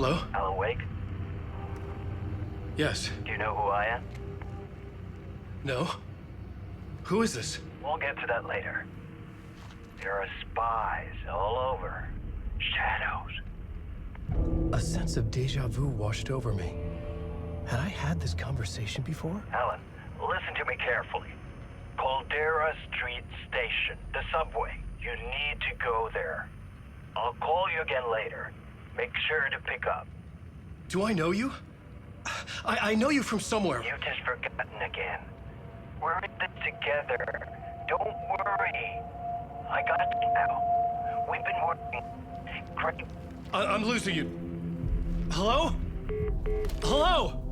Hello? Alan Wake? Yes. Do you know who I am? No? Who is this? We'll get to that later. There are spies all over. Shadows. A sense of deja vu washed over me. Had I had this conversation before? Alan, listen to me carefully. Caldera Street Station, the subway. You need to go there. I'll call you again later. Make sure to pick up. Do I know you? I know you from somewhere. You've just forgotten again. We're in this together. Don't worry. I got you now. We've been working. Great. I'm losing you. Hello? Hello?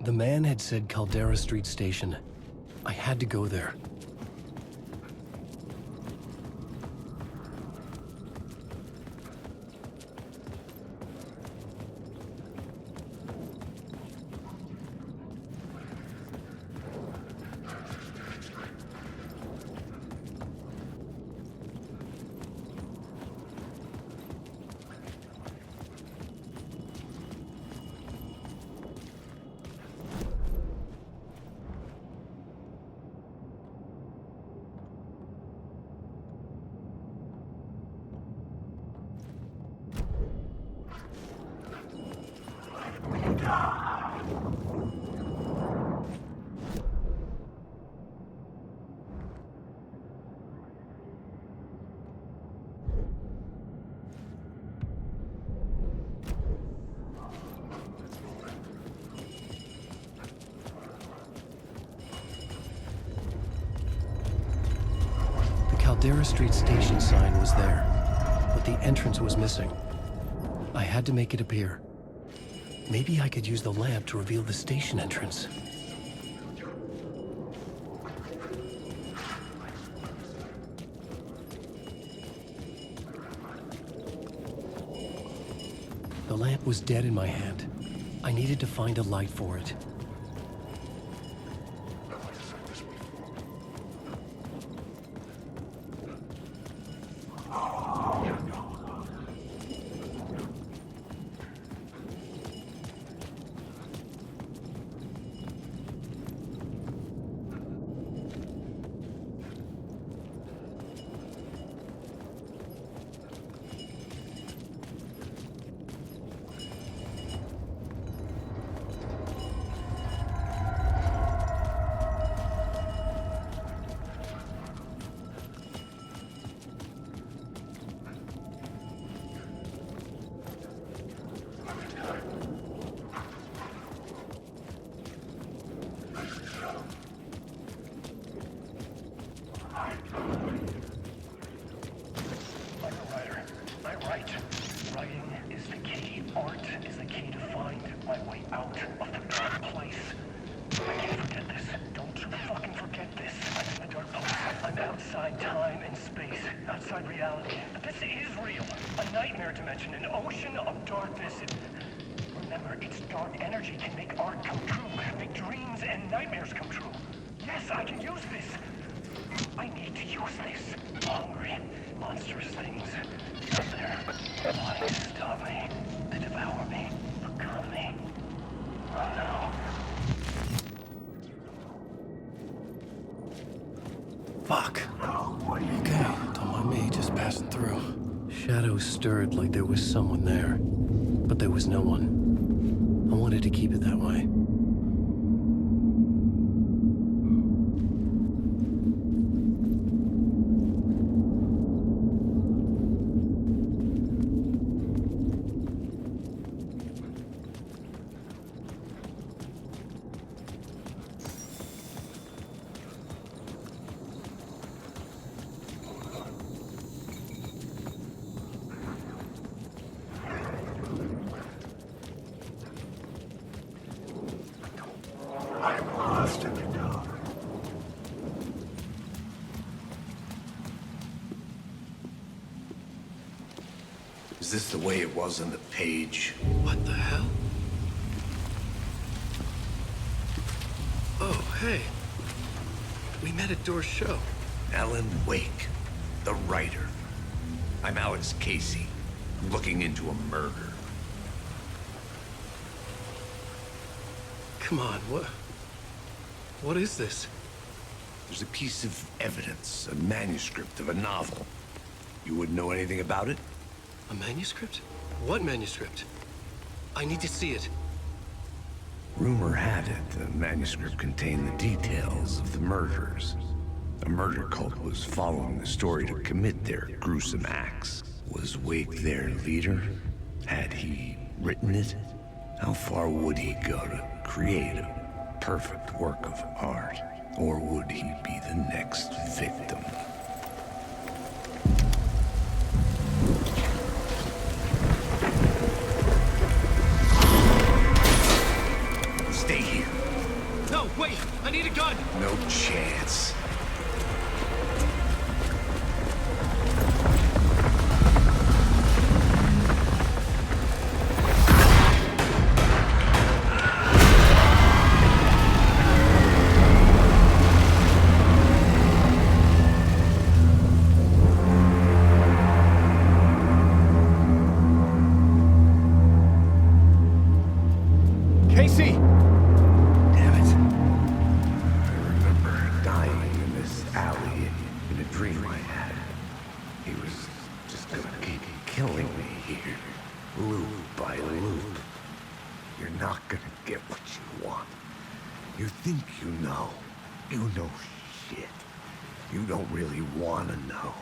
The man had said Caldera Street Station. I had to go there. Caldera Street Station sign was there, but the entrance was missing. I had to make it appear. Maybe I could use the lamp to reveal the station entrance. The lamp was dead in my hand. I needed to find a light for it. Fuck. Okay, don't mind me, just passing through. Shadows stirred like there was someone there, but there was no one. I wanted to keep it that way. Is this the way it was on the page? What the hell? Oh, hey. We met at Door's show. Alan Wake, the writer. I'm Alex Casey, looking into a murder. Come on, what is this? There's a piece of evidence, a manuscript of a novel. You wouldn't know anything about it? A manuscript? What manuscript? I need to see it. Rumor had it the manuscript contained the details of the murders. A murder cult was following the story to commit their gruesome acts. Was Wake their leader? Had he written it? How far would he go to create a perfect work of art? Or would he be the next victim? Stay here. No, wait! I need a gun! No chance. Casey! Damn it. I remember dying in this alley in a dream I had. He was just gonna keep killing me here, loop by loop. You're not gonna get what you want. You think you know. You know shit. You don't really wanna know.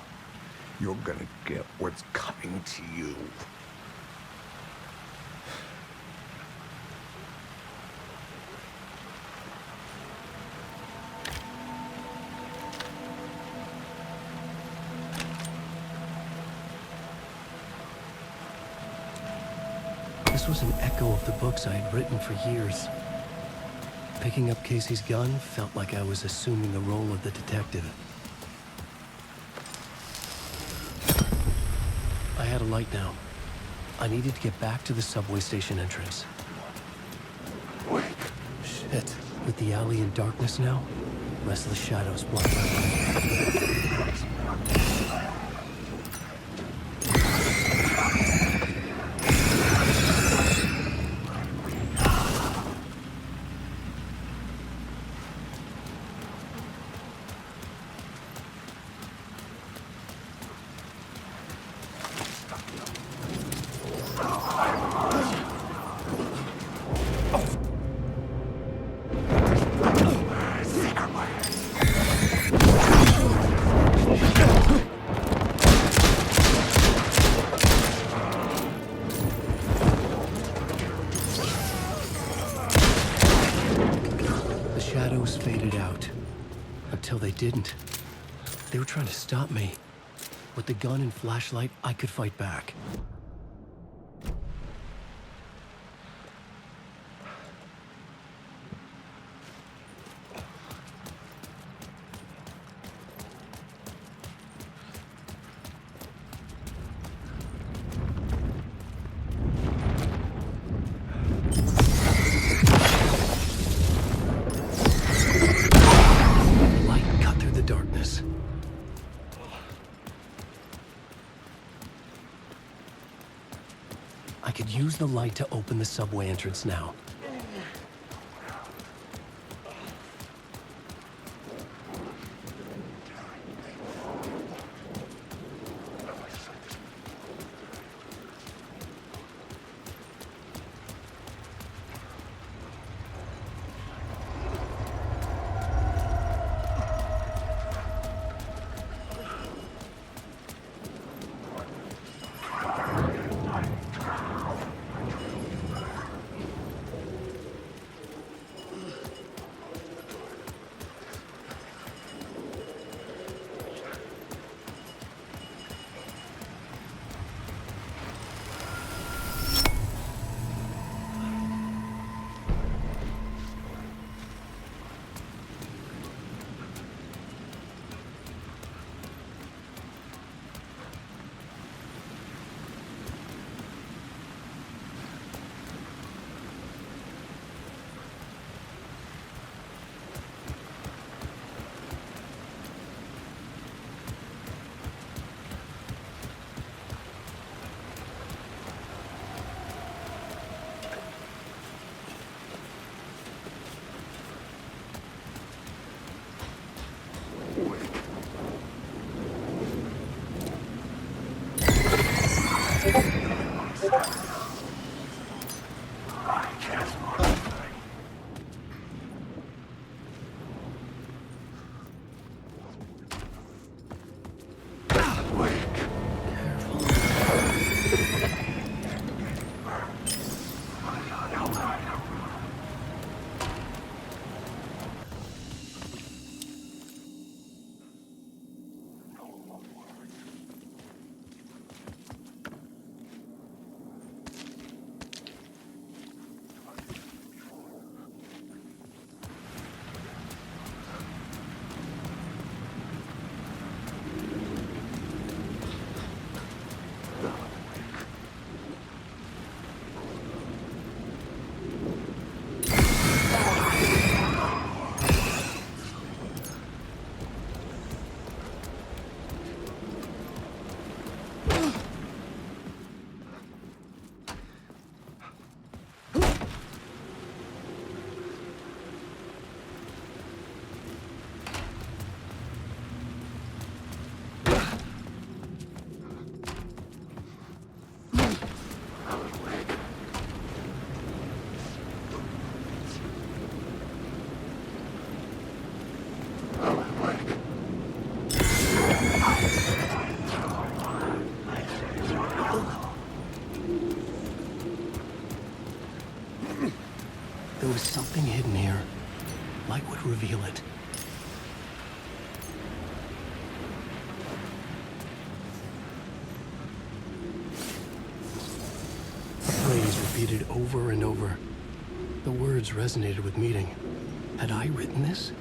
You're gonna get what's coming to you. This was an echo of the books I had written for years. Picking up Casey's gun felt like I was assuming the role of the detective. I had a light now. I needed to get back to the subway station entrance. Shit. With the alley in darkness now, restless shadows block my way. Shadows faded out. Until they didn't. They were trying to stop me. With the gun and flashlight, I could fight back. I could use the light to open the subway entrance now. reveal it. Phrase repeated over and over. The words resonated with meaning. Had I written this?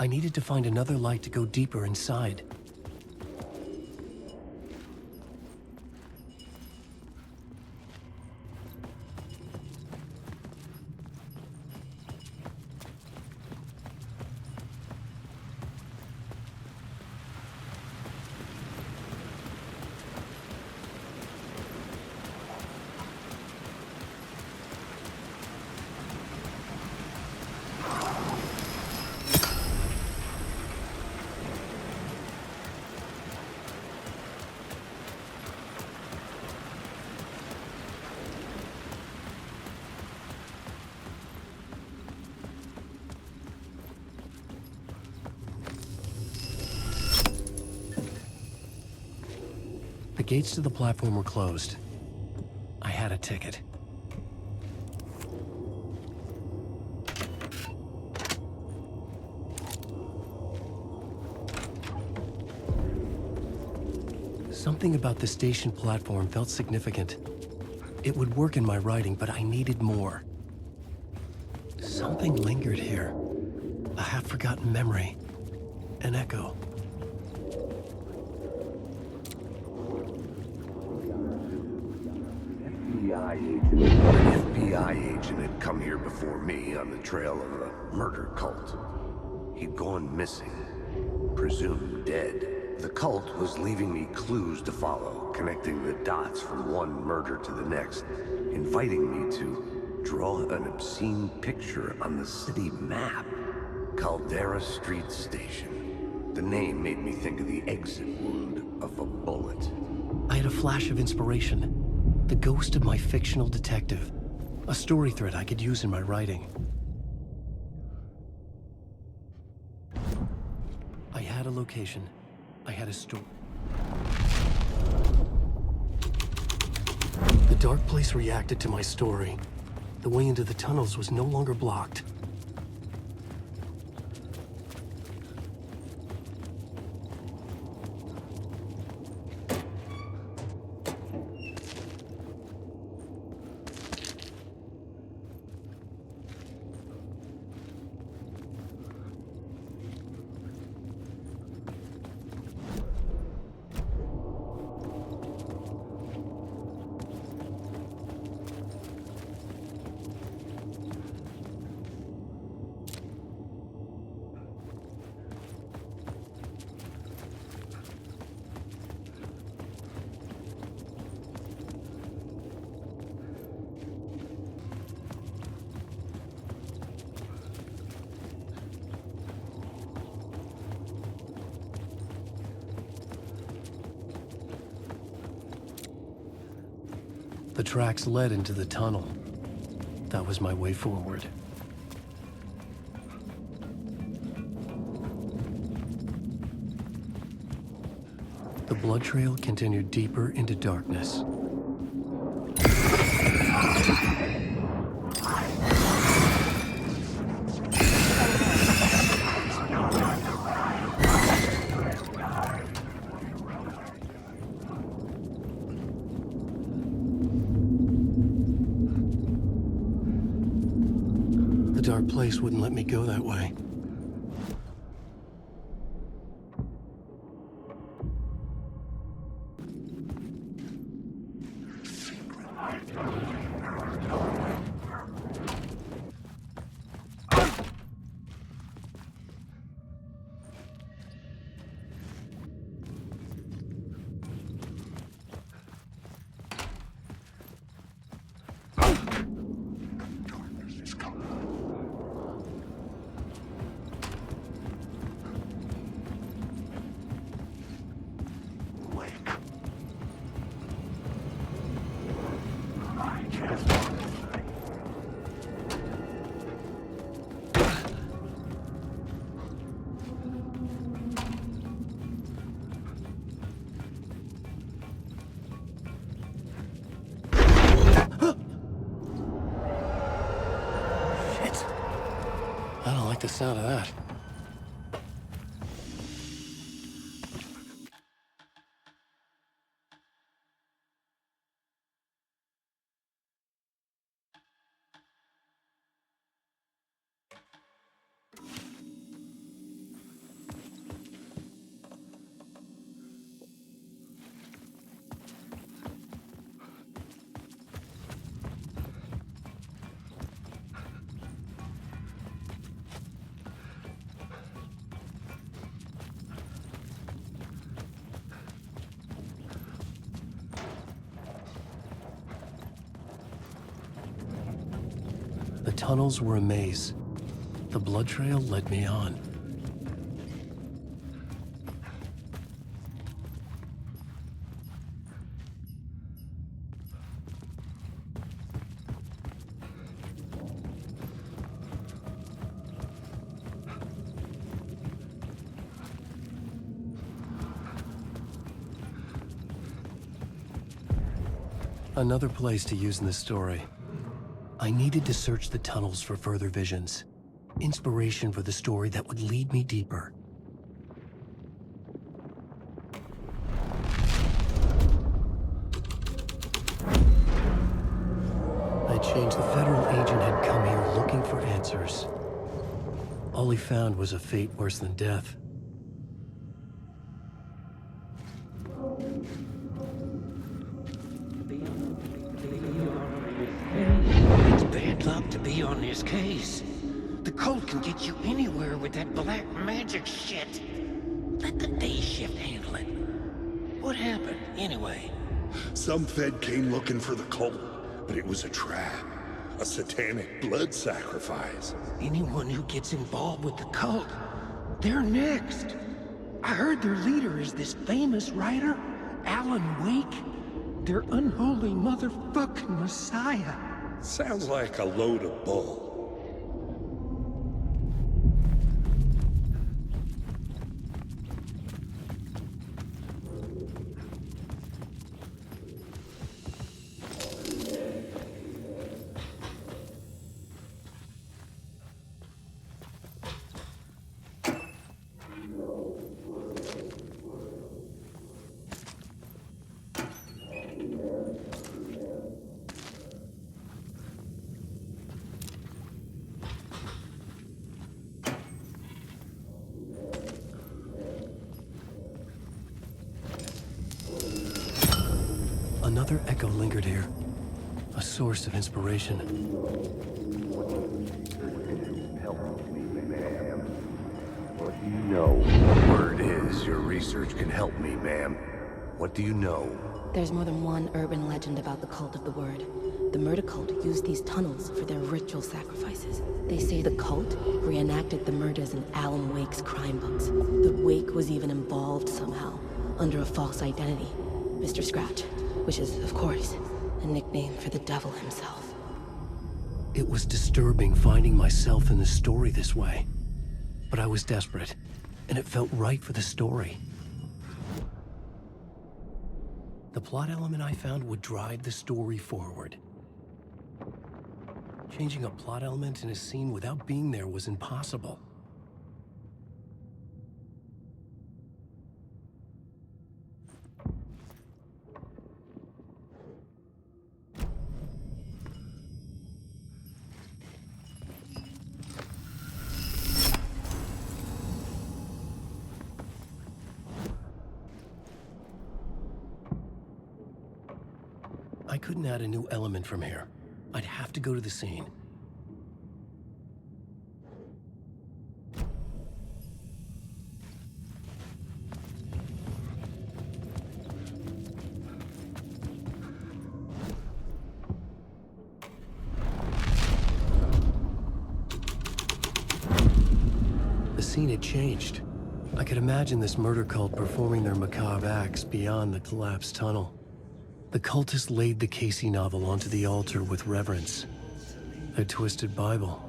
I needed to find another light to go deeper inside. gates to the platform were closed. I had a ticket. Something about the station platform felt significant. It would work in my writing, but I needed more. Something lingered here. A half-forgotten memory. An echo. An FBI agent had come here before me on the trail of a murder cult. He'd gone missing, presumed dead. The cult was leaving me clues to follow, connecting the dots from one murder to the next, inviting me to draw an obscene picture on the city map. Caldera Street Station. The name made me think of the exit wound of a bullet. I had a flash of inspiration. The ghost of my fictional detective. A story thread I could use in my writing. I had a location. I had a story. The dark place reacted to my story. The way into the tunnels was no longer blocked. The tracks led into the tunnel. That was my way forward. The blood trail continued deeper into darkness. The dark place wouldn't let me go that way. I don't like the sound of that. The tunnels were a maze. The blood trail led me on. Another place to use in this story. I needed to search the tunnels for further visions. Inspiration for the story that would lead me deeper. I changed. The federal agent had come here looking for answers. All he found was a fate worse than death. It's bad luck to be on this case. The cult can get you anywhere with that black magic shit. Let the day shift handle it. What happened, anyway? Some Fed came looking for the cult, but it was a trap. A satanic blood sacrifice. Anyone who gets involved with the cult, they're next. I heard their leader is this famous writer, Alan Wake. Their unholy motherfucking messiah. Sounds like a load of bull. Another echo lingered here. A source of inspiration. What do you know? Word is your research can help me, ma'am. What do you know? There's more than one urban legend about the Cult of the Word. The murder cult used these tunnels for their ritual sacrifices. They say the cult reenacted the murders in Alan Wake's crime books. The Wake was even involved somehow, under a false identity. Mr. Scratch, which is, of course, a nickname for the devil himself. It was disturbing finding myself in the story this way. But I was desperate, and it felt right for the story. The plot element I found would drive the story forward. Changing a plot element in a scene without being there was impossible. I couldn't add a new element from here. I'd have to go to the scene. The scene had changed. I could imagine this murder cult performing their macabre acts beyond the collapsed tunnel. The cultists laid the Casey novel onto the altar with reverence. Their twisted Bible.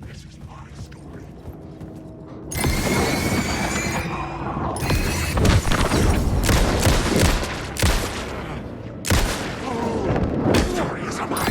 This is my story. Story is about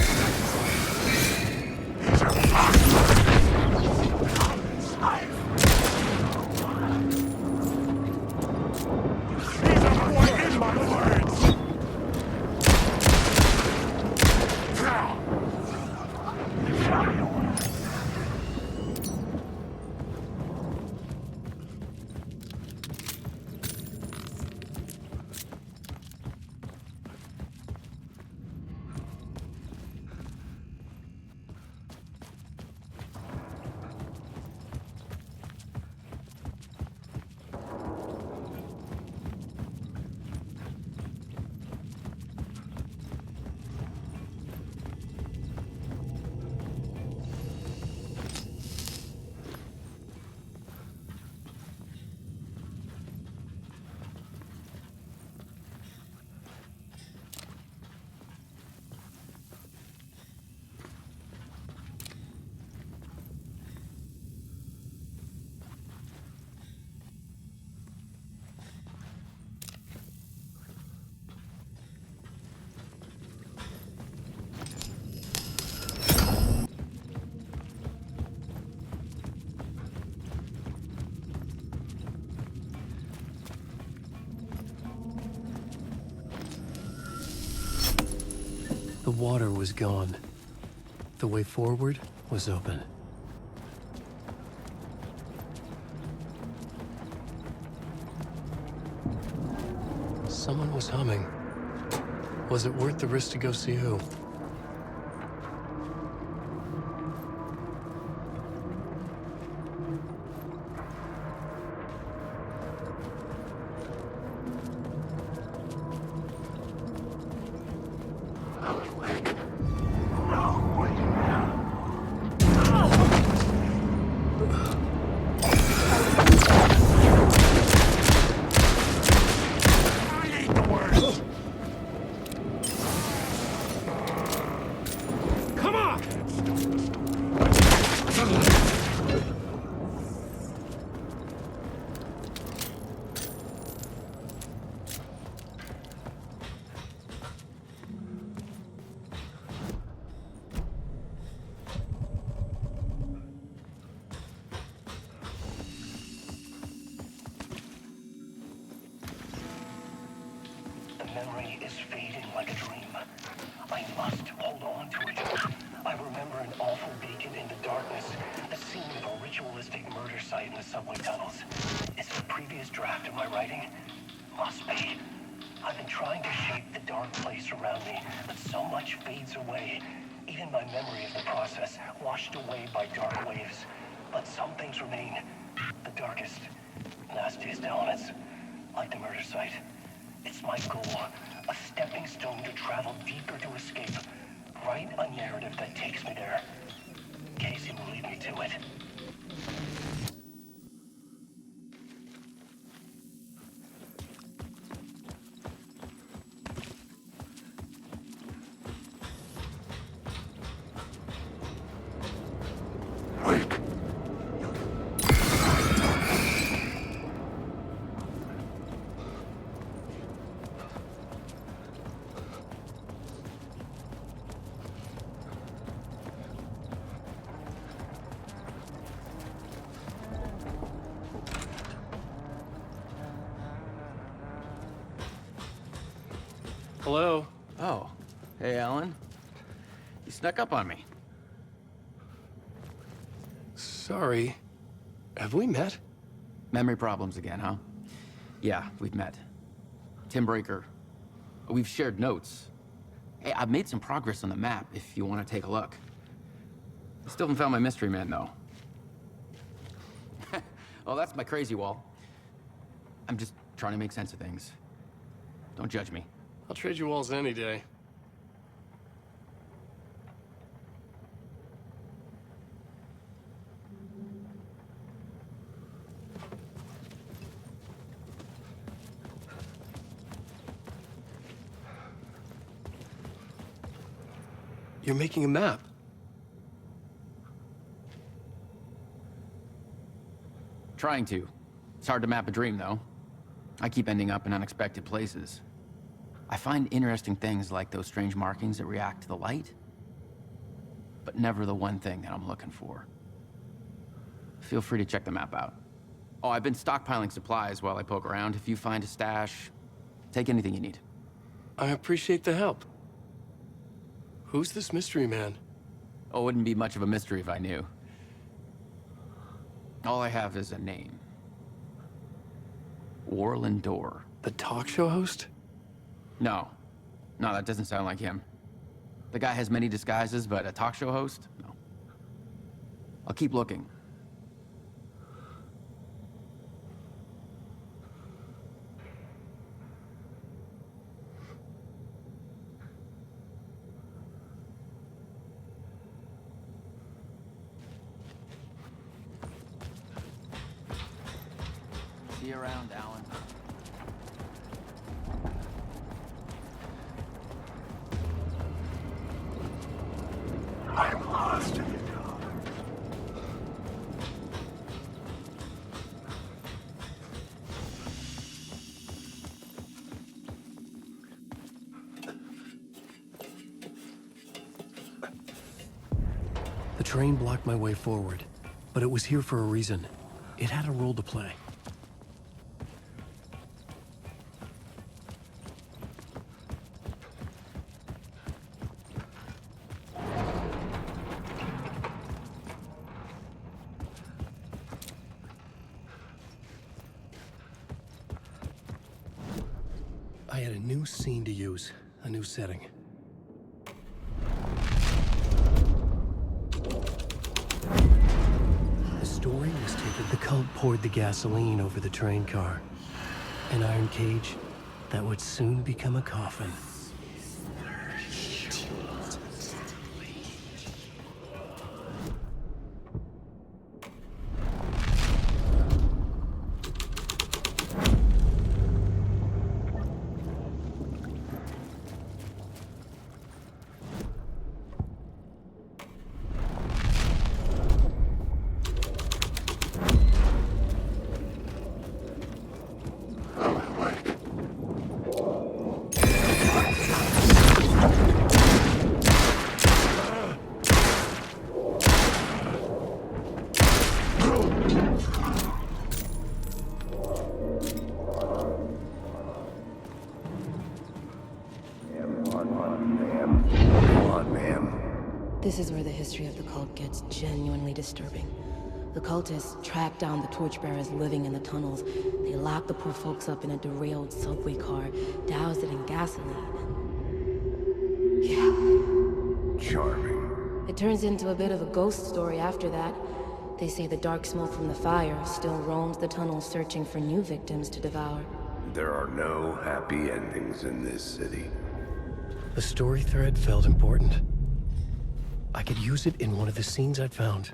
The water was gone. The way forward was open. Someone was humming. Was it worth the risk to go see who? Memory is fading like a dream. I must hold on to it. I remember an awful beacon in the darkness, the scene of a ritualistic murder site in the subway tunnels. Is it a previous draft of my writing? Must be. I've been trying to shape the dark place around me, but so much fades away. Even my memory of the process, washed away by dark waves. But some things remain. The darkest, nastiest elements, like the murder site. It's my goal, a stepping stone to travel deeper to escape. Write a narrative that takes me there. Casey will lead me to it. Hello? Oh, hey, Alan. You snuck up on me. Sorry. Have we met? Memory problems again, huh? Yeah, we've met. Tim Breaker. We've shared notes. Hey, I've made some progress on the map if you want to take a look. I still haven't found my mystery man, though. Oh, that's my crazy wall. I'm just trying to make sense of things. Don't judge me. I'll trade you walls any day. You're making a map. Trying to. It's hard to map a dream, though. I keep ending up in unexpected places. I find interesting things like those strange markings that react to the light, but never the one thing that I'm looking for. Feel free to check the map out. Oh, I've been stockpiling supplies while I poke around. If you find a stash, take anything you need. I appreciate the help. Who's this mystery man? Oh, it wouldn't be much of a mystery if I knew. All I have is a name. Warland Door. The talk show host? No. No, that doesn't sound like him. The guy has many disguises, but a talk show host? No. I'll keep looking. See you around, Alan. I'm lost in the dark. The train blocked my way forward, but it was here for a reason. It had a role to play. I had a new scene to use, a new setting. The story was taken. The cult poured the gasoline over the train car. An iron cage that would soon become a coffin. This is where the history of the cult gets genuinely disturbing. The cultists track down the torchbearers living in the tunnels. They lock the poor folks up in a derailed subway car, douse it in gasoline. Yeah. Charming. It turns into a bit of a ghost story after that. They say the dark smoke from the fire still roams the tunnels searching for new victims to devour. There are no happy endings in this city. The story thread felt important. I could use it in one of the scenes I'd found.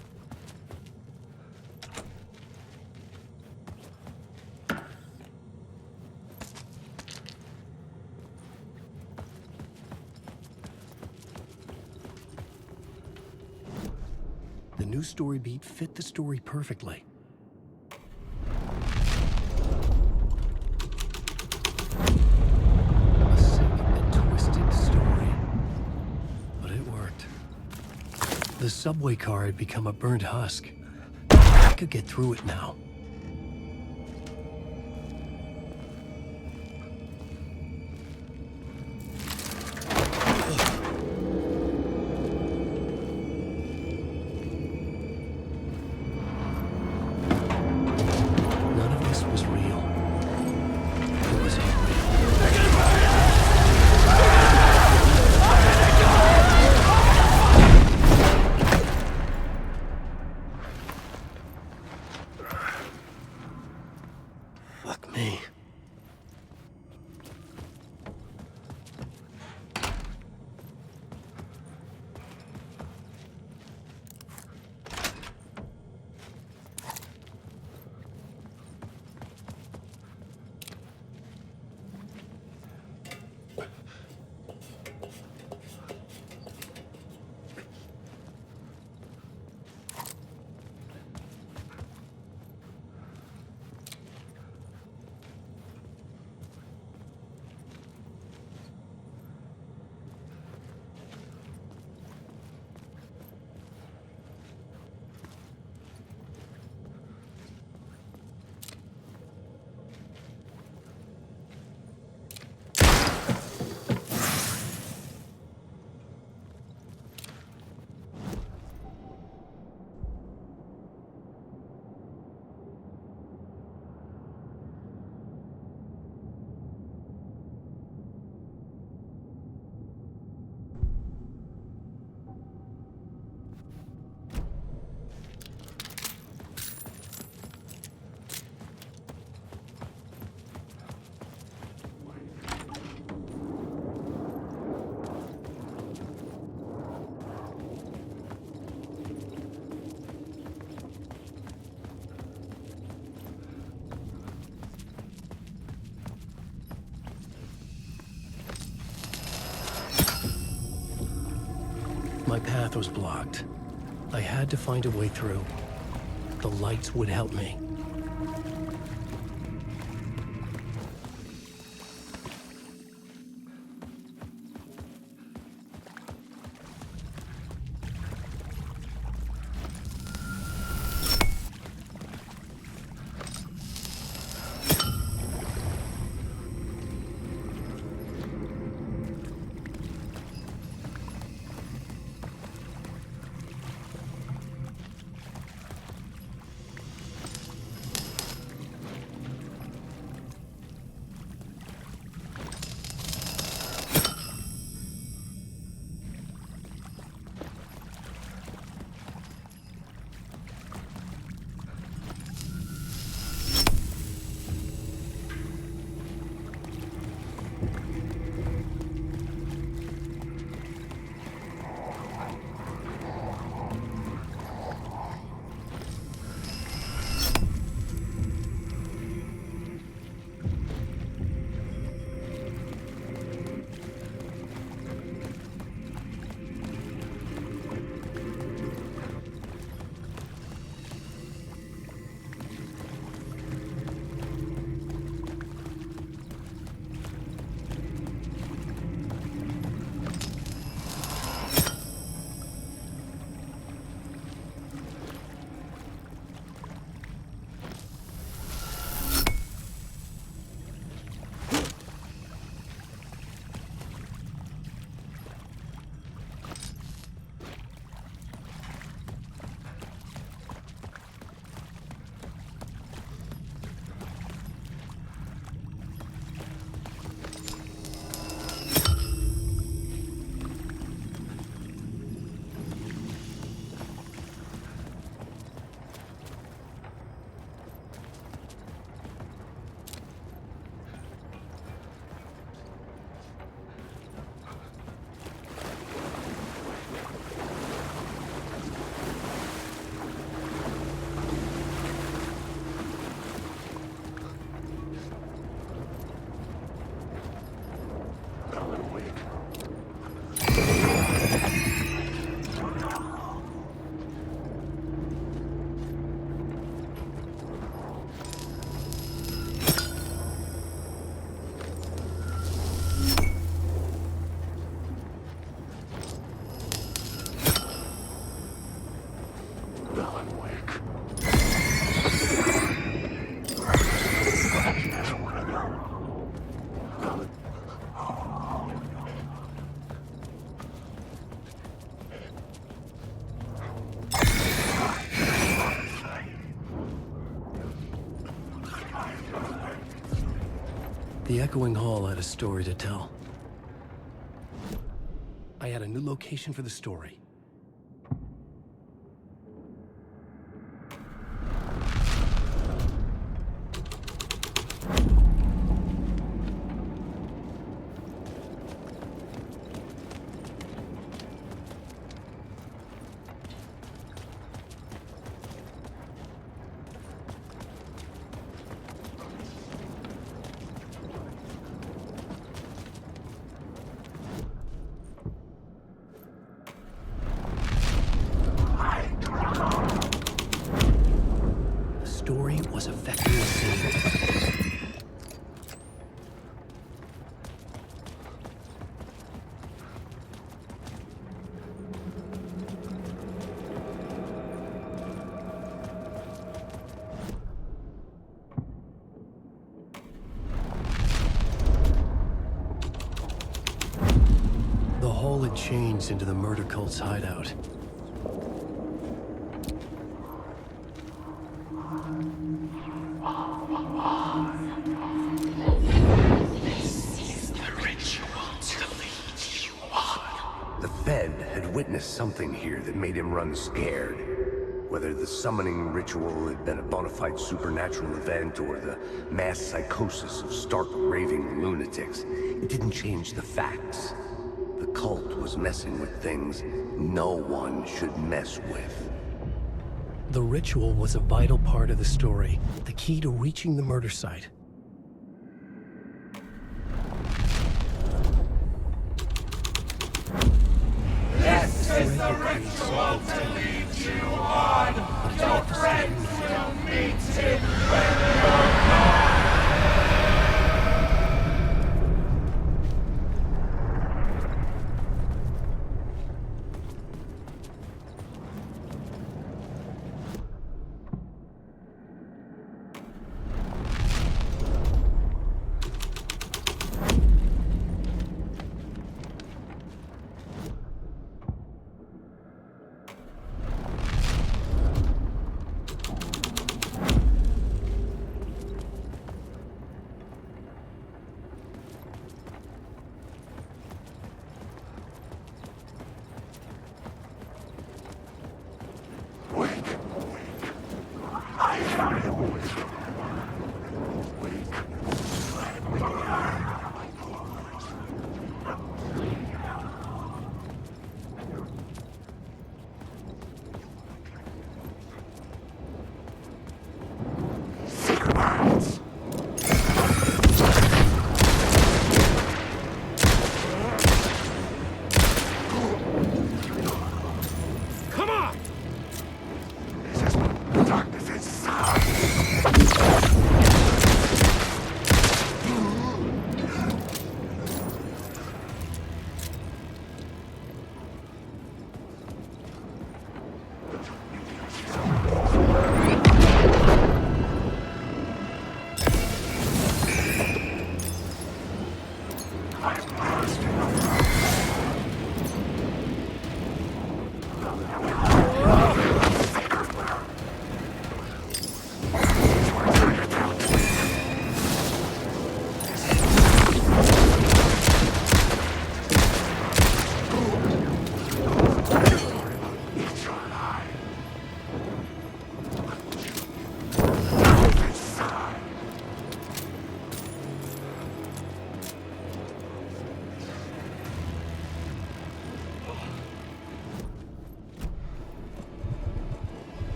The new story beat fit the story perfectly. A sick and twisted story. But it worked. The subway car had become a burnt husk. I could get through it now. None of this was real. It was all real. Fuck me. My path was blocked. I had to find a way through. The lights would help me. echoing hall had a story to tell. I had a new location for the story. The story was affecting the scene. The hall had changed into the murder cult's hideout. The Fed had witnessed something here that made him run scared. Whether the summoning ritual had been a bona fide supernatural event or the mass psychosis of stark raving lunatics, it didn't change the facts. The cult was messing with things no one should mess with. The ritual was a vital part of the story, the key to reaching the murder site.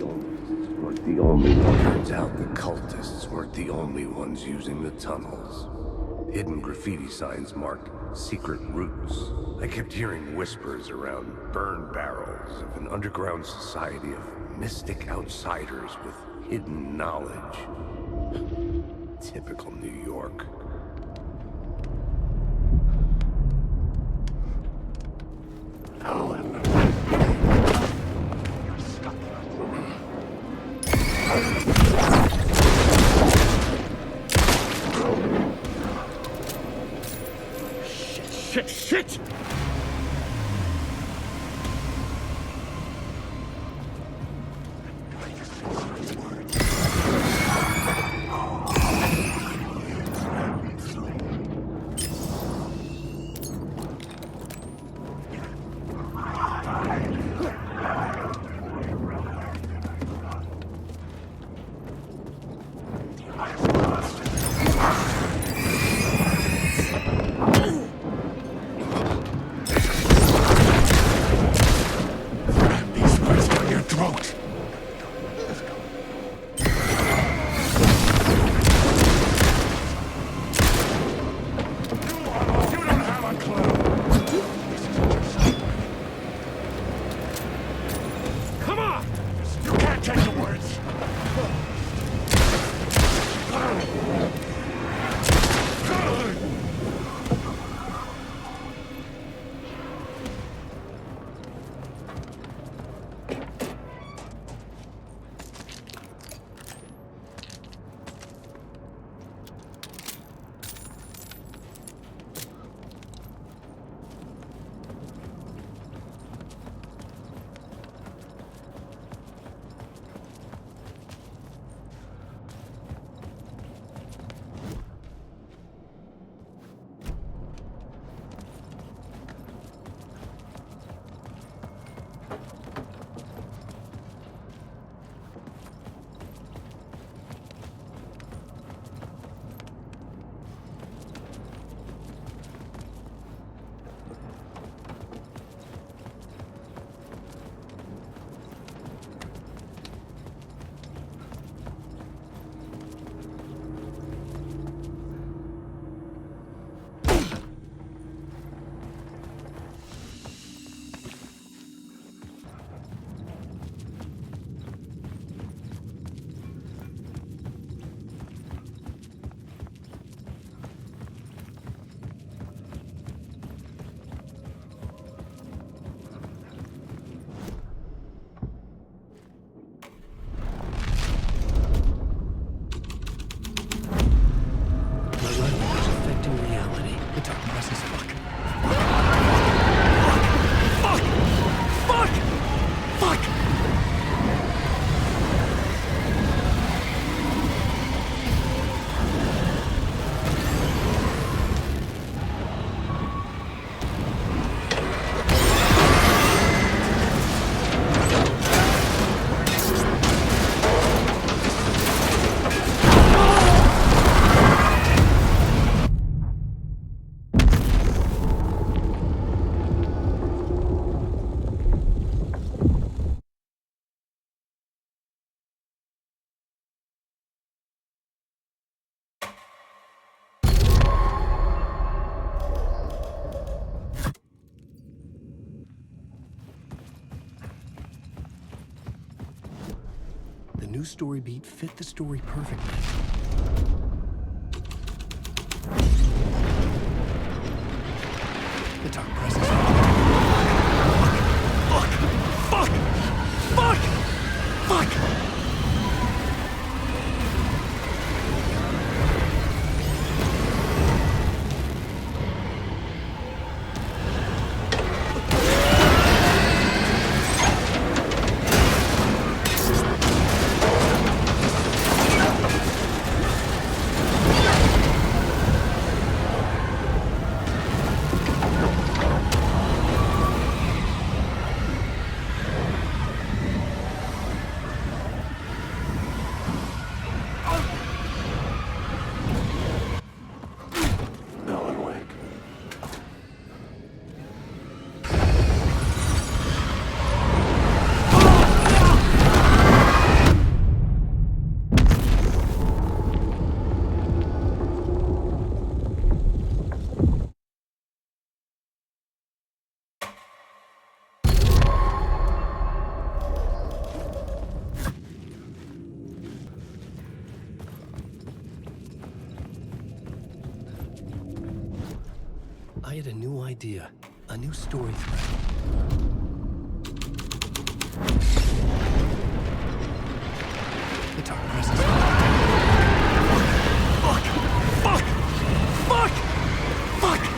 weren't the only ones. Turns out the cultists weren't the only ones using the tunnels. Hidden graffiti signs marked secret routes. I kept hearing whispers around burn barrels of an underground society of mystic outsiders with hidden knowledge. Typical New York. Shit! The new story beat fit the story perfectly. The dark presence. Fuck! I had a new idea, a new story thread. The dark presence. Fuck! Fuck! Fuck! Fuck!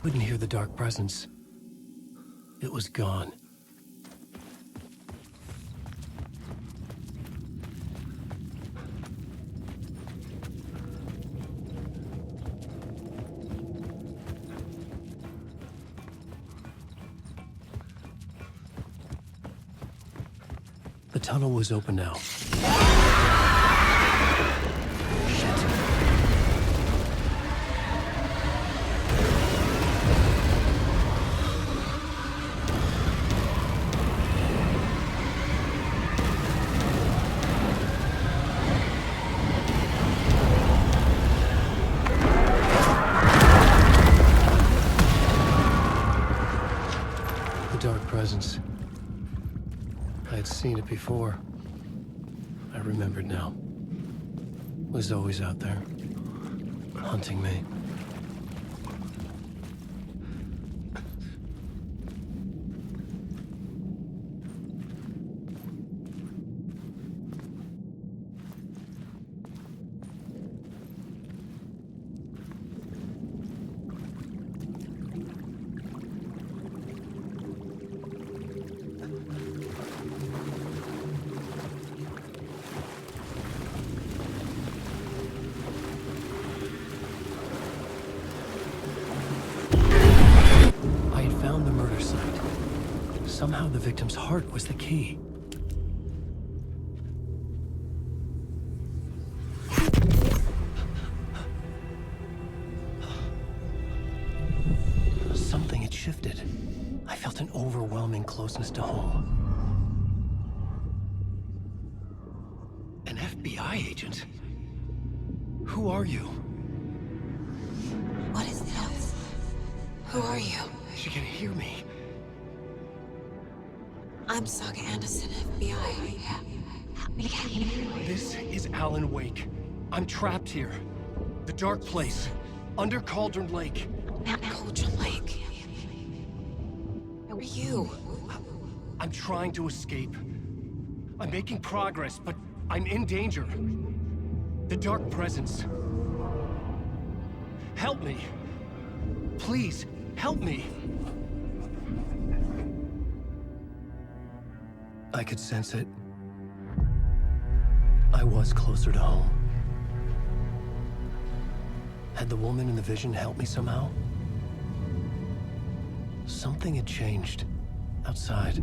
Couldn't hear the dark presence. It was gone. The tunnel was open now. Presence. I had seen it before. I remembered now. It was always out there, hunting me. Somehow the victim's heart was the key. Something had shifted. I felt an overwhelming closeness to home. An FBI agent? Who are you? What is this? Who are you? She can hear me. I'm Saga Anderson, FBI. This is Alan Wake. I'm trapped here. The dark place. Under Cauldron Lake. Cauldron Lake? Who are you? I'm trying to escape. I'm making progress, but I'm in danger. The dark presence. Help me. Please, help me. I could sense it. I was closer to home. Had the woman in the vision helped me somehow? Something had changed. Outside.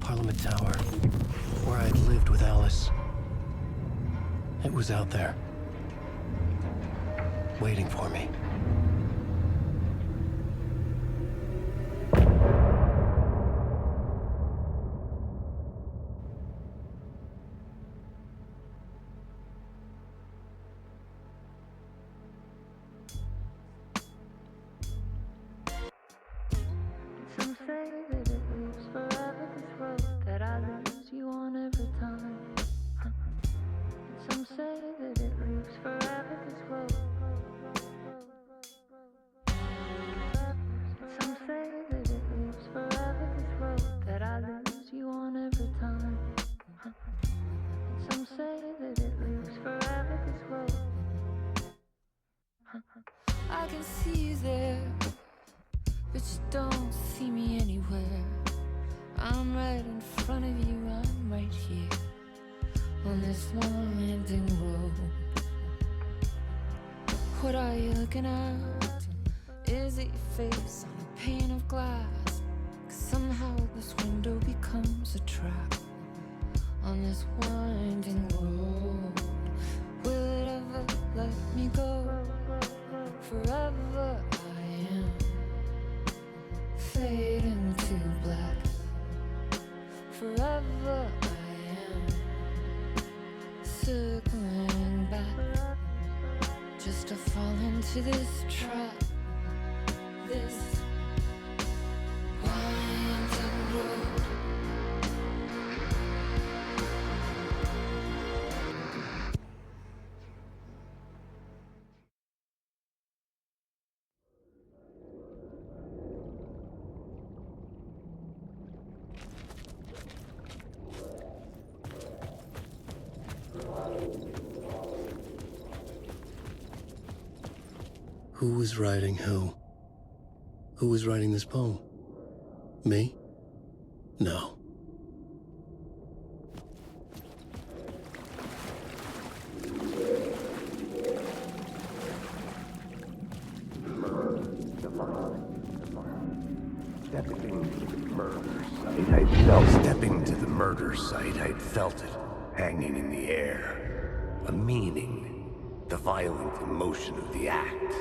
Parliament Tower. Where I had lived with Alice. It was out there. Waiting for me. Some say that it lives forever, this road that I lose you on every time. And some say that it lives forever, this road. And some say that it lives forever, this road that I lose you on every time. And some say that it lives forever, this road. I can see you there, but you don't see me anywhere. I'm right in front of you, I'm right here on this long winding road. What are you looking at? Is it your face on a pane of glass. 'Cause somehow this window becomes a trap on this winding road. Will it ever let me go? Forever I am fading to black. Forever I am circling back, just to fall into this trap, this winding road. Who was writing who? Who was writing this poem? Me? No. Stepping to the murder site, I'd felt it, hanging in the air. A meaning, the violent emotion of the act,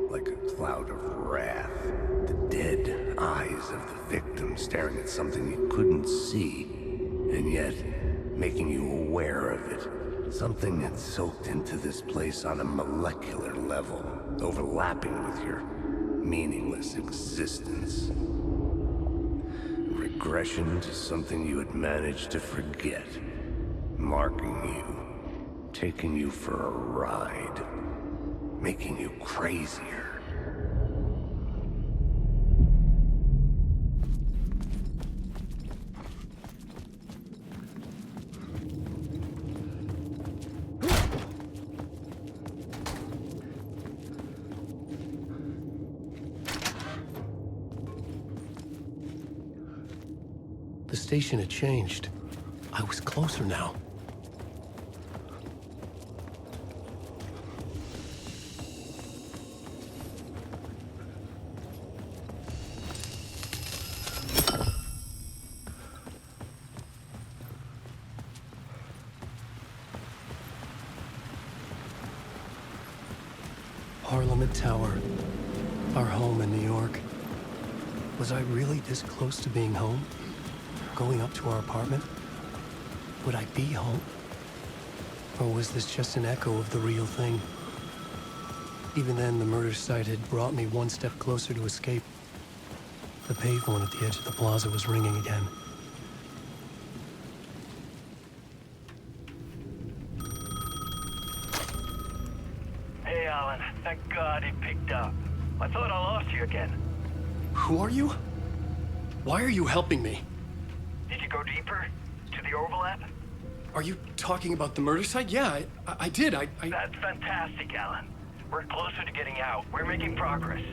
like a cloud of wrath. The dead eyes of the victim staring at something you couldn't see, and yet making you aware of it. Something had soaked into this place on a molecular level, overlapping with your meaningless existence. Regression to something you had managed to forget, marking you, taking you for a ride, making you crazier. The station had changed. I was closer now. Parliament Tower, our home in New York. Was I really this close to being home? Going up to our apartment? Would I be home? Or was this just an echo of the real thing? Even then, the murder site had brought me one step closer to escape. The payphone at the edge of the plaza was ringing again. Hey, Alan. Thank God he picked up. I thought I lost you again. Who are you? Why are you helping me? Did you go deeper? To the overlap? Are you talking about the murder site? Yeah, I did. That's fantastic, Alan. We're closer to getting out. We're making progress.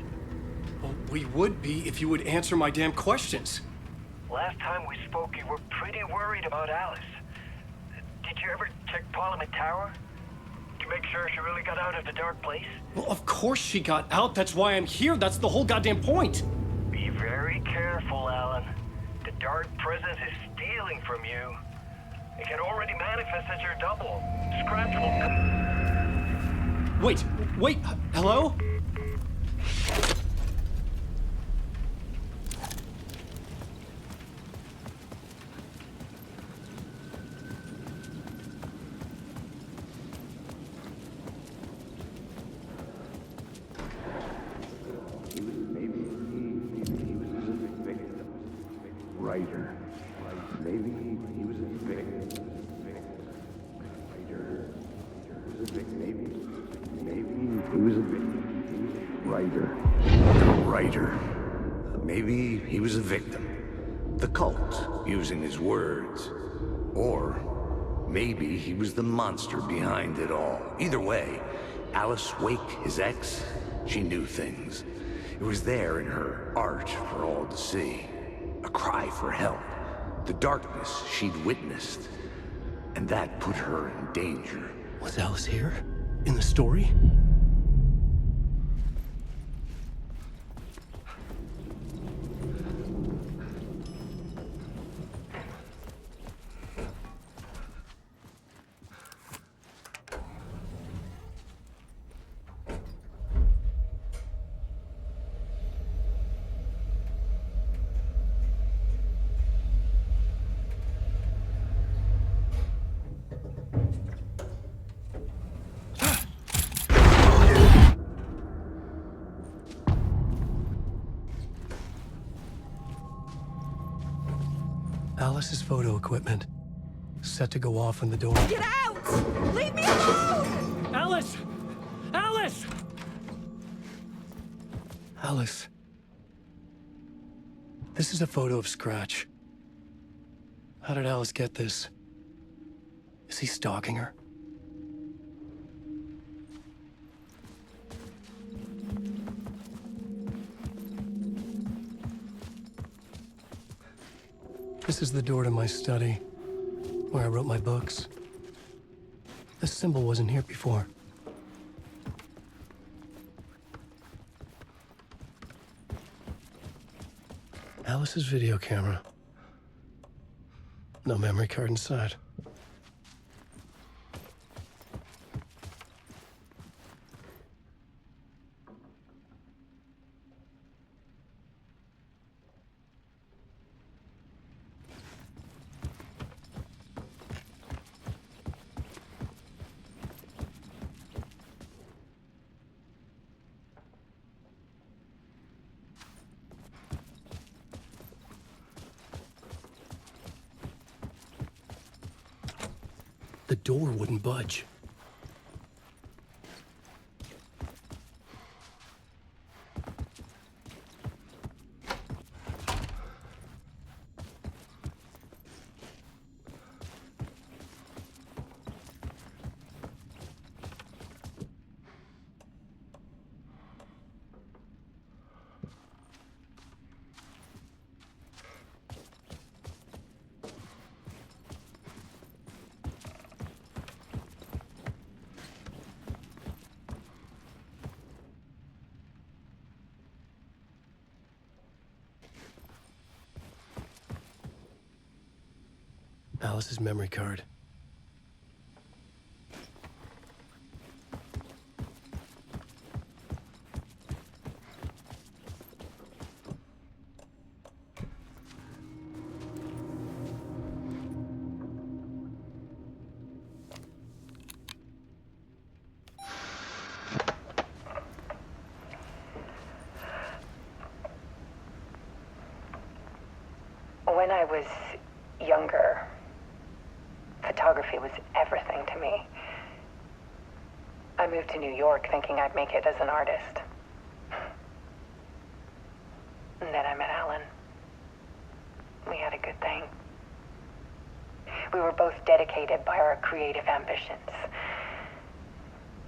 Well, we would be if you would answer my damn questions. Last time we spoke, you were pretty worried about Alice. Did you ever check Parliament Tower? To make sure she really got out of the dark place? Well, of course she got out. That's why I'm here. That's the whole goddamn point. Be very careful, Alan. The dark presence is stealing from you. It can already manifest as your double. Scratch will... Wait, hello? Writer. Maybe he was a victim. Maybe he was a victim. Writer. The writer. Maybe he was a victim. The cult, using his words. Or maybe he was the monster behind it all. Either way, Alice Wake, his ex, she knew things. It was there in her art for all to see. A cry for help. The darkness she'd witnessed. And that put her in danger. Was Alice here? In the story? Alice's photo equipment, set to go off when the door... Get out! Leave me alone! Alice! Alice! Alice. This is a photo of Scratch. How did Alice get this? Is he stalking her? This is the door to my study, where I wrote my books. This symbol wasn't here before. Alice's video camera. No memory card inside. The door wouldn't budge. Alice's memory card. When I was younger, photography was everything to me. I moved to New York thinking I'd make it as an artist. And then I met Alan. We had a good thing. We were both dedicated by our creative ambitions.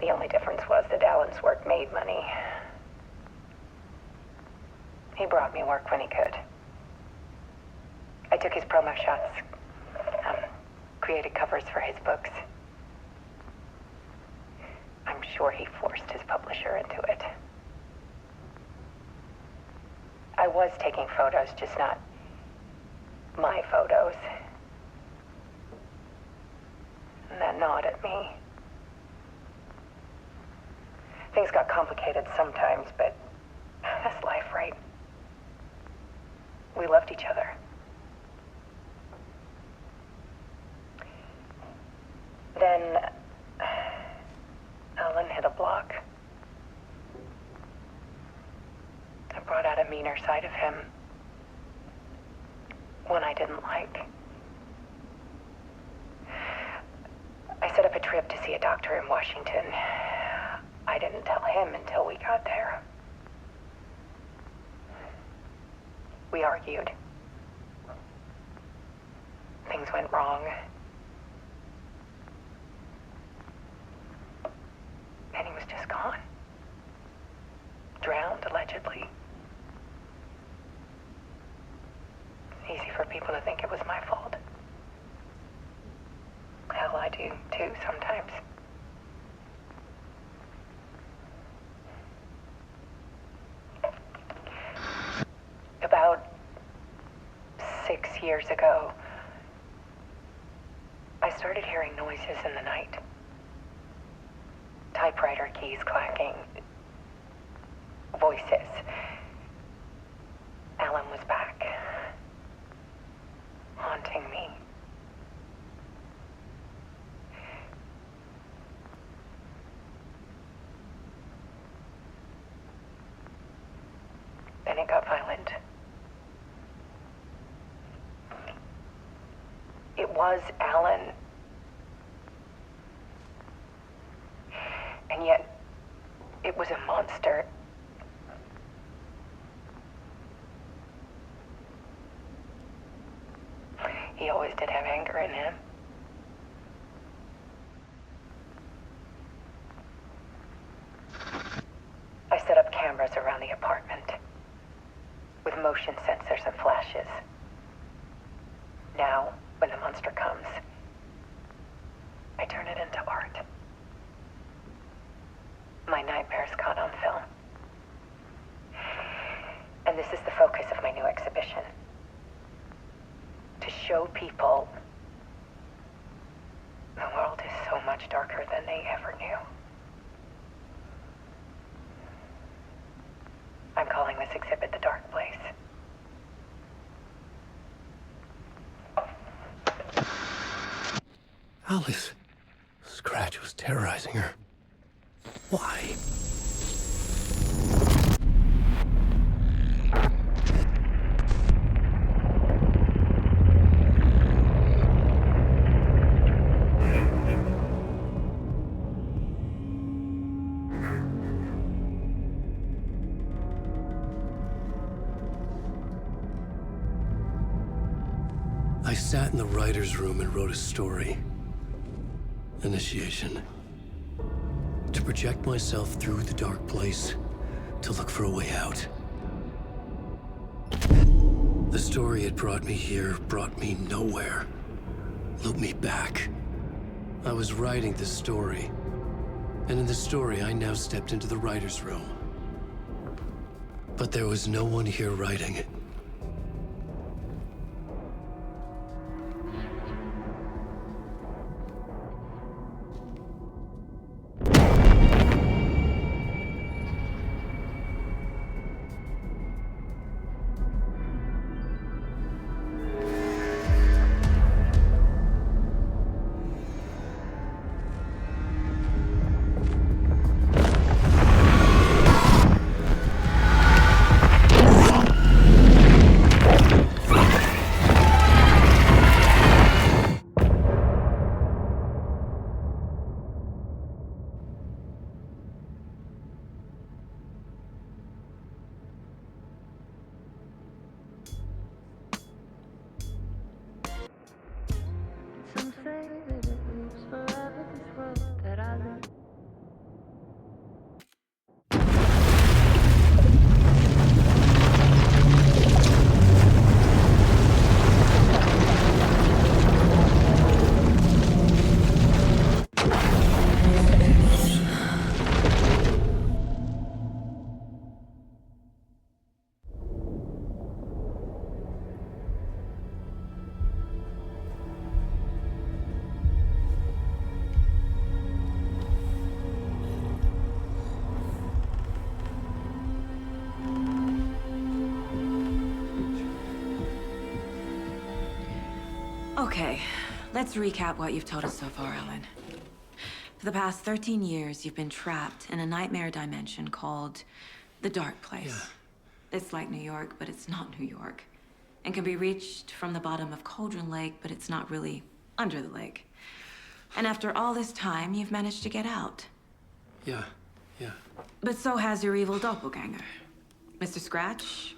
The only difference was that Alan's work made money. He brought me work when he could. I took his promo shots, created covers for his books. I'm sure he forced his publisher into it. I was taking photos, just not my photos. And that gnawed at me. Things got complicated sometimes, but that's life, right? We loved each other. Then Alan hit a block. I brought out a meaner side of him. One I didn't like. I set up a trip to see a doctor in Washington. I didn't tell him until we got there. We argued. Things went wrong. And he was just gone. Drowned, allegedly. It's easy for people to think it was my fault. Hell, I do, too, sometimes. About 6 years ago, I started hearing noises in the night. Typewriter keys clacking. Voices. Alan was back. Haunting me. Then it got violent. was Alan. And yet, it was a monster. He always did have anger in him. I set up cameras around the apartment with motion sensors and flashes. Now, when the monster comes, I turn it into art. My nightmares caught on film. And this is the focus of my new exhibition. To show people the world is so much darker than they ever knew. I'm calling this exhibit The Dark Place. Alice. Scratch was terrorizing her. Why? I sat in the writer's room and wrote a story. Initiation. To project myself through the dark place, to look for a way out. The story had brought me here, brought me nowhere. Looped me back. I was writing the story. And in the story, I now stepped into the writer's room. But there was no one here writing it. Some say that it lives forever, this world that I live. Okay, let's recap what you've told us so far, Ellen. For the past 13 years, you've been trapped in a nightmare dimension called the Dark Place. Yeah. It's like New York, but it's not New York. And can be reached from the bottom of Cauldron Lake, but it's not really under the lake. And after all this time, you've managed to get out. Yeah. But so has your evil doppelganger. Mr. Scratch?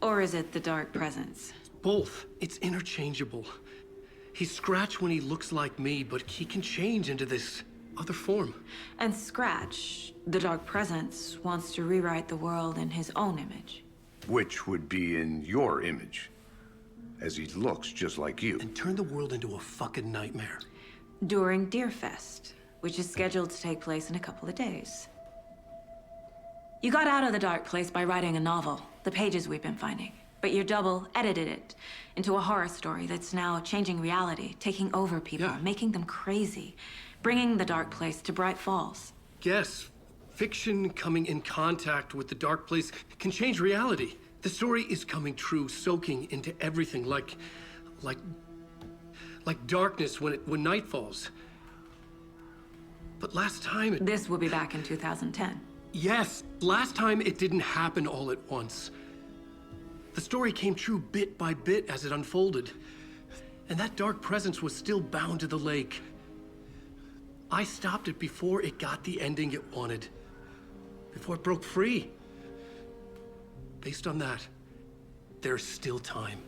Or is it the Dark Presence? Both. It's interchangeable. He's Scratch when he looks like me, but he can change into this other form. And Scratch, the Dark Presence, wants to rewrite the world in his own image. Which would be in your image, as he looks just like you. And turn the world into a fucking nightmare. During Deerfest, which is scheduled to take place in a couple of days. You got out of the Dark Place by writing a novel, the pages we've been finding. But your double edited it into a horror story that's now changing reality, taking over people, making them crazy, bringing the Dark Place to Bright Falls. Yes, fiction coming in contact with the Dark Place can change reality. The story is coming true, soaking into everything like darkness when night falls. But last time This will be back in 2010. Yes, last time it didn't happen all at once. The story came true bit by bit as it unfolded. And that dark presence was still bound to the lake. I stopped it before it got the ending it wanted. Before it broke free. Based on that, there's still time.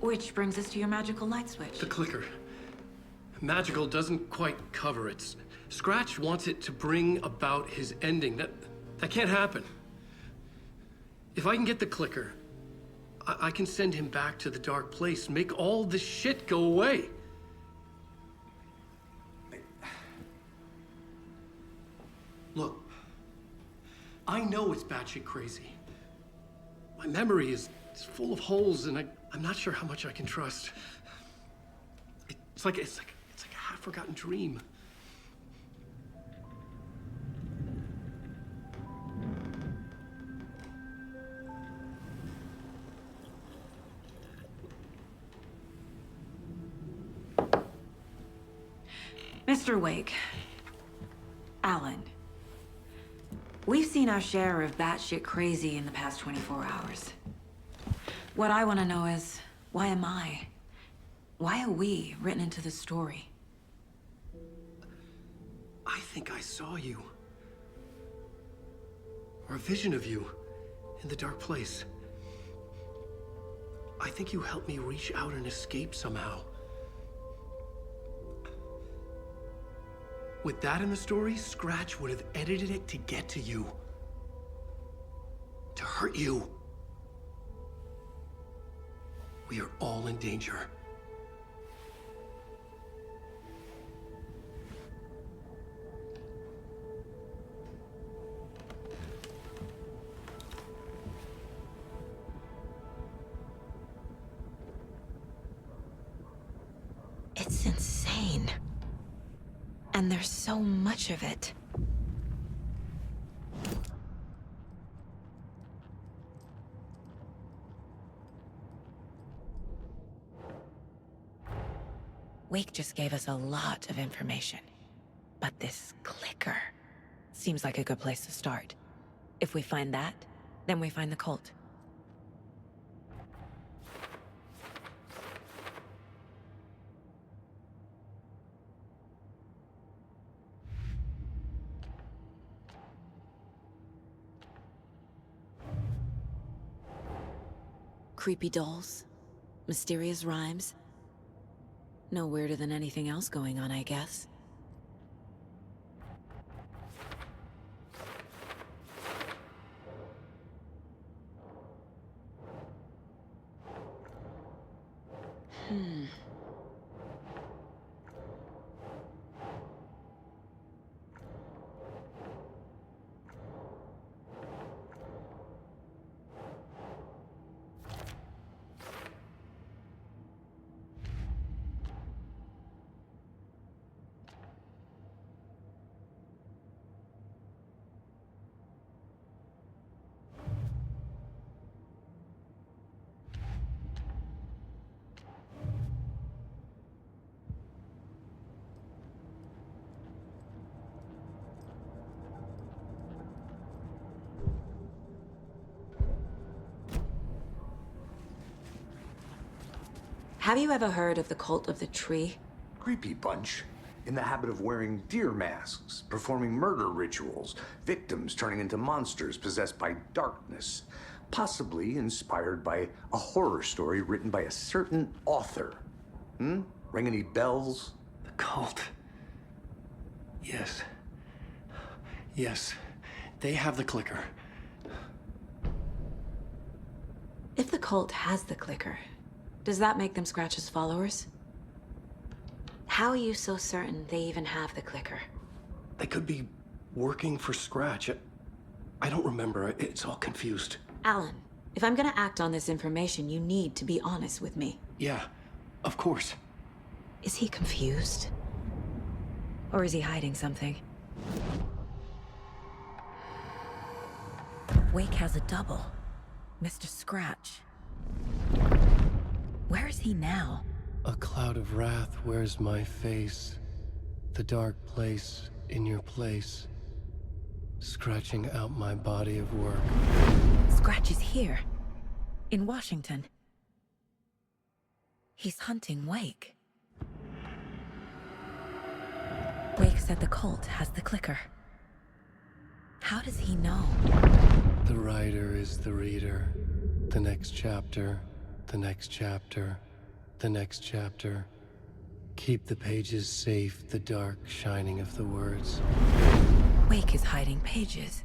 Which brings us to your magical light switch. The clicker. Magical doesn't quite cover it. Scratch wants it to bring about his ending. That can't happen. If I can get the clicker, I can send him back to the dark place, make all this shit go away. Look, I know it's batshit crazy. My memory is full of holes, and I'm not sure how much I can trust. It's like a half-forgotten dream. Mr. Wake. Alan. We've seen our share of batshit crazy in the past 24 hours. What I want to know is, why am I? Why are we written into the story? I think I saw you. Or a vision of you in the dark place. I think you helped me reach out and escape somehow. With that in the story, Scratch would have edited it to get to you. To hurt you. We are all in danger. It's insane. And there's so much of it. Wake just gave us a lot of information. But this clicker seems like a good place to start. If we find that, then we find the cult. Creepy dolls, mysterious rhymes. No weirder than anything else going on, I guess. Have you ever heard of the cult of the tree? Creepy bunch. In the habit of wearing deer masks, performing murder rituals, victims turning into monsters possessed by darkness. Possibly inspired by a horror story written by a certain author. Ring any bells? The cult. Yes. Yes. They have the clicker. If the cult has the clicker, does that make them Scratch's followers? How are you so certain they even have the clicker? They could be working for Scratch. I don't remember. It's all confused. Alan, if I'm gonna act on this information, you need to be honest with me. Yeah, of course. Is he confused? Or is he hiding something? Wake has a double. Mr. Scratch. Where is he now? A cloud of wrath wears my face. The dark place in your place. Scratching out my body of work. Scratch is here. In Washington. He's hunting Wake. Wake said the cult has the clicker. How does he know? The writer is the reader. The next chapter, the next chapter, the next chapter. Keep the pages safe, the dark shining of the words. Wake is hiding pages.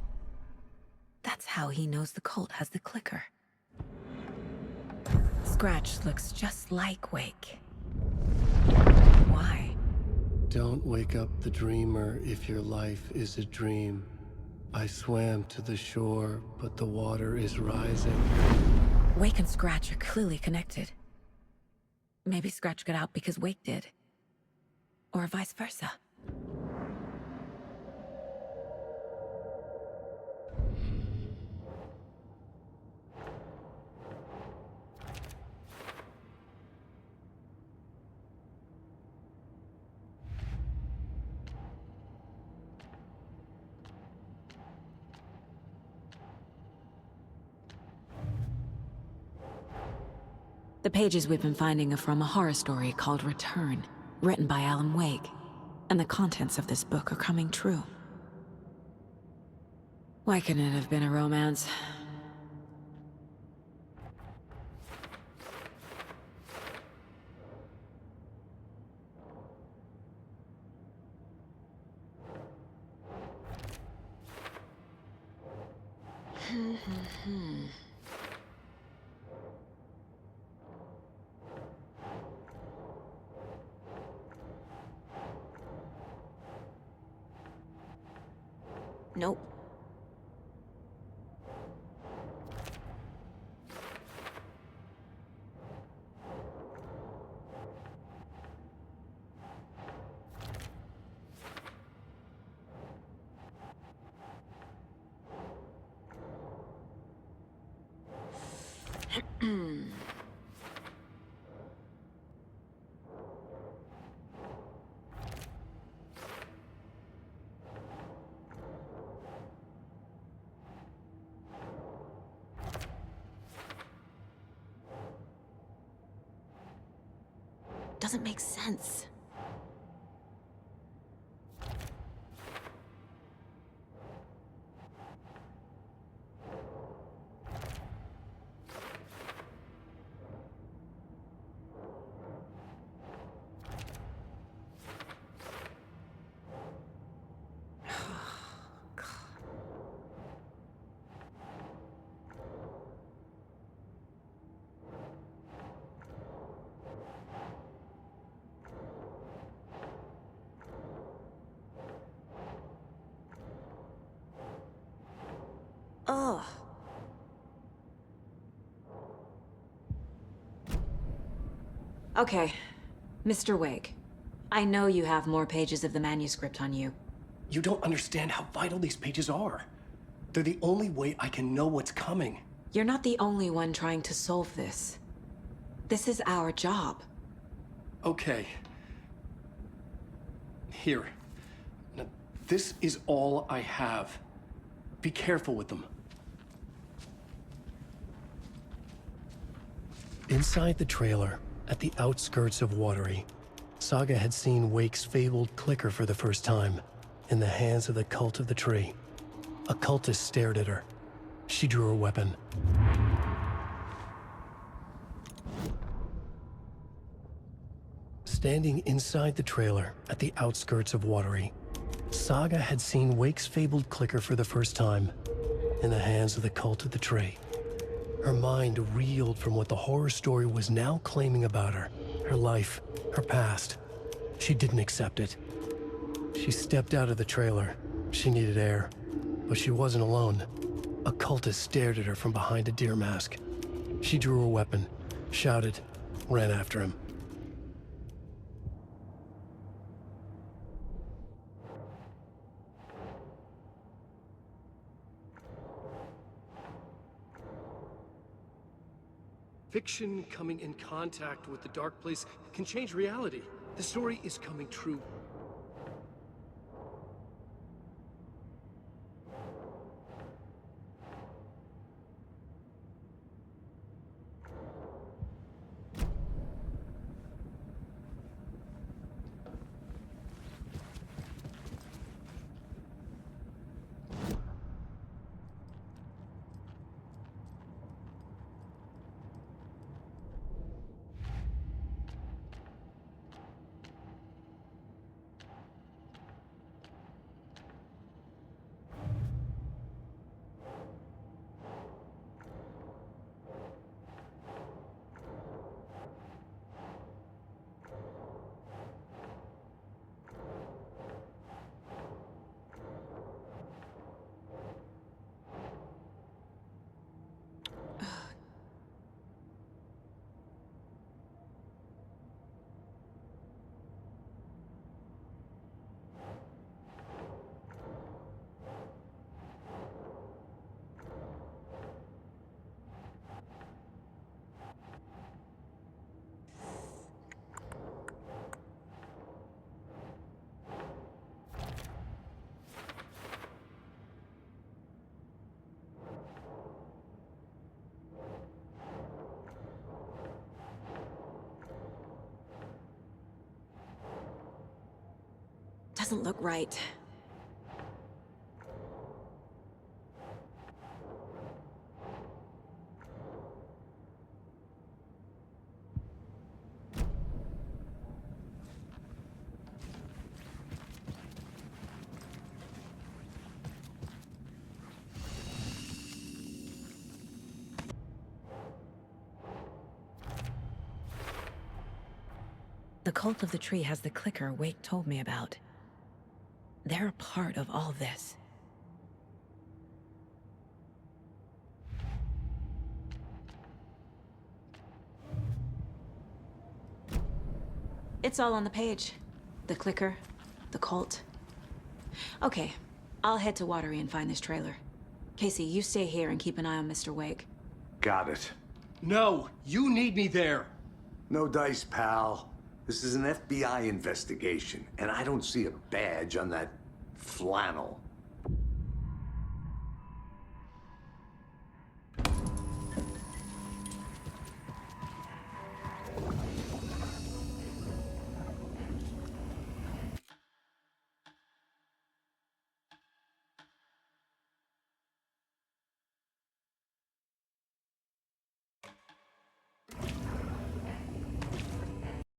That's how he knows the cult has the clicker. Scratch looks just like Wake. Why? Don't wake up the dreamer if your life is a dream. I swam to the shore, but the water is rising. Wake and Scratch are clearly connected. Maybe Scratch got out because Wake did. Or vice versa. The pages we've been finding are from a horror story called Return, written by Alan Wake, and the contents of this book are coming true. Why couldn't it have been a romance? Nope. Doesn't make sense. Ugh. Okay, Mr. Wake. I know you have more pages of the manuscript on you. You don't understand how vital these pages are. They're the only way I can know what's coming. You're not the only one trying to solve this. This is our job. Okay. Here. Now, this is all I have. Be careful with them. Inside the trailer, at the outskirts of Watery, Saga had seen Wake's fabled clicker for the first time, in the hands of the Cult of the Tree. A cultist stared at her. She drew her weapon. Standing inside the trailer, at the outskirts of Watery, Saga had seen Wake's fabled clicker for the first time, in the hands of the Cult of the Tree. Her mind reeled from what the horror story was now claiming about her. Her life, her past. She didn't accept it. She stepped out of the trailer. She needed air. But she wasn't alone. A cultist stared at her from behind a deer mask. She drew her weapon, shouted, ran after him. Fiction coming in contact with the dark place can change reality. The story is coming true. doesn't look right. The cult of the tree has the clicker Wake told me about. They're a part of all this. It's all on the page. The clicker, the cult. Okay, I'll head to Watery and find this trailer. Casey, you stay here and keep an eye on Mr. Wake. Got it. No, you need me there. No dice, pal. This is an FBI investigation, and I don't see a badge on that flannel.